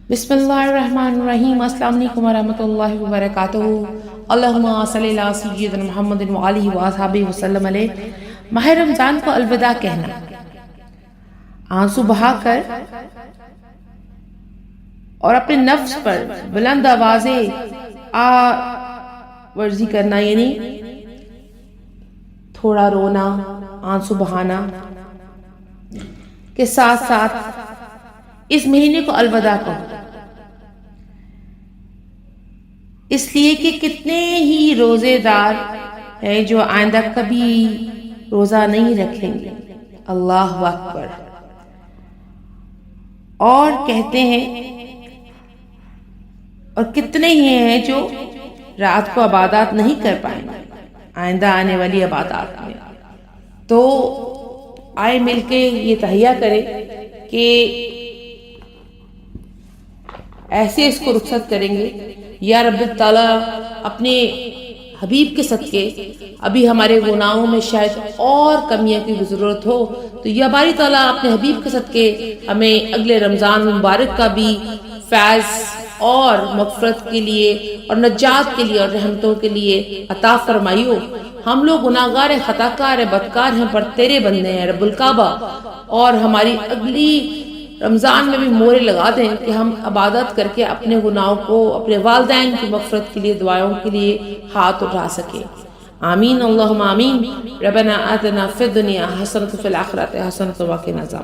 بسم اللہ الرحمن الرحیم۔ السلام علیکم ورحمۃ اللہ وبرکاتہ۔ اللہم صلی علی سیدنا محمد وآلہ وصحبہ وسلم علیہ۔ ماہ رمضان کو الوداع کہنا، آنسو بہا کر اور اپنے نفس پر بلند آوازیں ورزی کرنا، یعنی تھوڑا رونا، آنسو بہانا کے ساتھ ساتھ اس مہینے کو الوداع کہو، اس لیے کہ کتنے ہی روزے دار ہیں جو آئندہ کبھی روزہ نہیں رکھیں گے۔ اللہ اکبر۔ اور کہتے ہیں، اور کتنے ہی ہیں جو رات کو عبادات نہیں کر پائیں گے آئندہ آنے والی عبادات میں۔ تو آئے مل کے یہ تہیہ کریں کہ ایسے اس کو رخصت کریں گے۔ یا رب تعالیٰ اپنے حبیب کے صدقے ابھی ہمارے گناہوں میں شاید اور کمیاں کی ضرورت ہو، تو یا باری تعالیٰ اپنے حبیب کے صدقے ہمیں اگلے رمضان مبارک کا بھی فیض اور مغفرت کے لیے اور نجات کے لیے اور رحمتوں کے لیے عطا فرمائیو۔ ہم لوگ گناہگار ہیں، خطا کار ہیں، بدکار ہیں، پر تیرے بندے ہیں رب الکعبہ، اور ہماری اگلی رمضان میں بھی مورے لگا دیں کہ ہم عبادت کر کے اپنے گناہوں کو، اپنے والدین کی مغفرت کے لیے، دعاؤں کے لیے ہاتھ اٹھا سکیں۔ آمین اللہم آمین۔ ربنا آتنا فی الدنیا حسنۃ وفی الآخرۃ حسنۃ وقنا عذاب